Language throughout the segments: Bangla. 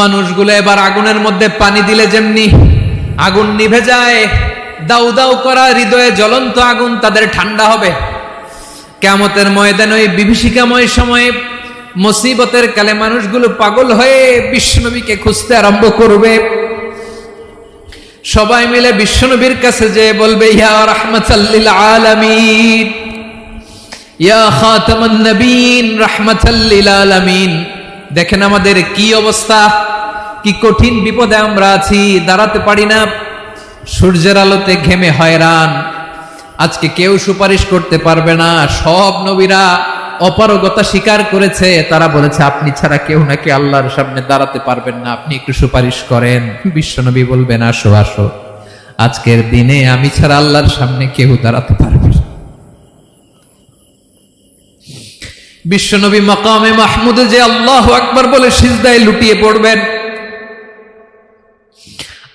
মানুষগুলো এবার আগুনের মধ্যে পানি দিলে যেমনি আগুন নিভে যায়, দাউ দাউ করা হৃদয়ে জ্বলন্ত আগুন তাদের ঠান্ডা হবে। কিয়ামতের ময়দানে ওই বিভীষিকাময় সময়ে মুসিবতের কালে মানুষগুলো পাগল হয়ে বিশ্বনবীকে খুঁজতে আরম্ভ করবে। সবাই মিলে বিশ্বনবীর কাছে যে বলবে, ইয়া রাহমাতাল লিল আলামিন, ইয়া খাতামান নবীন, রাহমাতাল লিল আলামিন। দেখেন আমাদের কি অবস্থা, কি কঠিন বিপদে আমরা আছি, দাঁড়াতে পারি না, সূর্যের আলোতে ঘেমে হয়রান। আজকে কেউ সুপারিশ করতে পারবে না। সব নবীরা অপারগতা স্বীকার করেছে, তারা বলেছে আপনি ছাড়া কেউ নাকি আল্লাহর সামনে দাঁড়াতে পারবেন না, আপনি একটু সুপারিশ করেন। বিশ্বনবী বলবেন, আসো আসো, আজকের দিনে আমি ছাড়া আল্লাহর সামনে কেউ দাঁড়াতে পারবে না। বিশ্বনবী মাকামে মাহমুদে যে আল্লাহু আকবার বলে সিজদায় লুটিয়ে পড়বেন।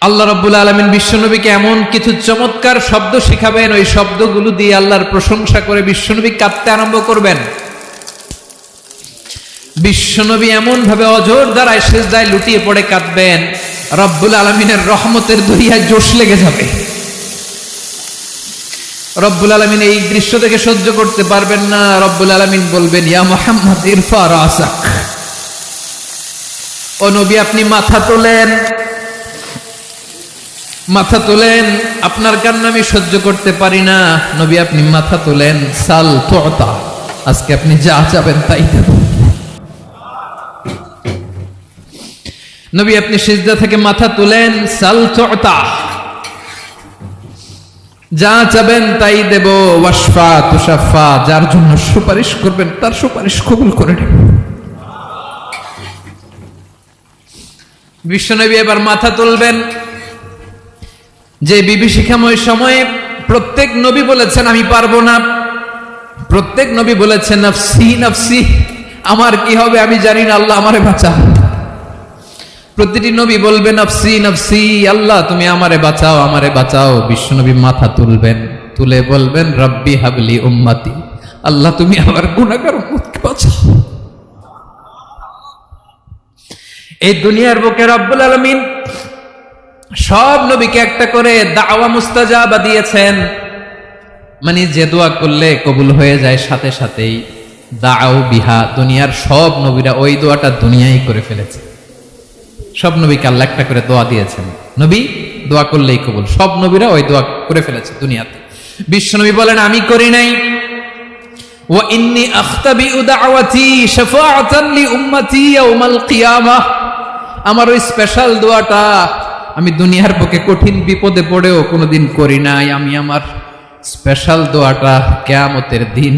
আল্লাহ রাব্বুল আলামিন বিশ্বনবীকে এমন কিছু চমৎকার শব্দ শিখাবেন, ওই শব্দগুলো দিয়ে আল্লাহর প্রশংসা করে বিশ্বনবী কাঁদতে আরম্ভ করবেন। বিশ্বনবী এমন ভাবে অজর দ্বারায় সিজদায় লুটিয়ে পড়ে কাঁদবেন, রব্বুল আলামিনের রহমতের দরিয়ায় জোশ লেগে যাবে। রব্বুল আলামিন এই দৃশ্য দেখে সহ্য করতে পারবেন না। রব্বুল আলামিন বলবেন, ইয়া মুহাম্মদ ইরফা রাসাক, ও নবী আপনি মাথা তোলেন, মাথা তোলেন, আপনার কান্না আমি সহ্য করতে পারি না। নবী আপনি মাথা তোলেন, সাল তুতা, আজকে আপনি যা চাবেন তাই দেব। নবী আপনি সিজদা থেকে মাথা তুলেন, সাল তুতা, যা চাবেন তাই দেব। ওয়াশফা তুশাফা, যার জন্য সুপারিশ করবেন তার সুপারিশ কবুল করে নেব। বিশ্বনবী এবার মাথা তুলবেন। যে বিভীষিকাময় সময়ে প্রত্যেক নবী বলেছেন আমি পারবো না, প্রত্যেক নবী বলেছেন নফসি নফসি, আমার কি হবে আমি জানি না, আল্লাহ আমারে বাঁচাও। প্রতিটি নবী বলবেন নফসি নফসি, আল্লাহ তুমি আমারে বাঁচাও, আমারে বাঁচাও। বিশ্বনবী মাথা তুলবেন, তুলে বলবেন রব্বি হাবলি উম্মতি, আল্লাহ তুমি আমার গুনাহগার উম্মতকে বাঁচাও। এই দুনিয়ার বুকে রব্বুল আলামিন সব নবীকে একটা করে দাওয়া মুস্তাজাবা দিয়েছেন, মানে যে দোয়া করলে কবুল হয়ে যায় সাথে সাথেই। দাও বিহা, দুনিয়ার সব নবীরা ওই দোয়াটা দুনিয়ায় করে ফেলেছে। সব নবীকে আল্লাহ একটা করে দোয়া দিয়েছেন, নবী দোয়া করলেই কবুল। সব নবীরা ওই দোয়া করে ফেলেছে দুনিয়াতে। বিশ্বনবী বলেন আমি করি নাই। ওয়া ইন্নী আখতাবিউ দাওয়াতি শাফাআতান লি উম্মতি ইয়াউমাল কিয়ামাহ, আমার ওই স্পেশাল দোয়াটা আমি দুনিয়ার বুকে কঠিন বিপদে পড়েও কোনোদিন করি নাই। আমি আমার স্পেশাল দোয়াটা কিয়ামতের দিন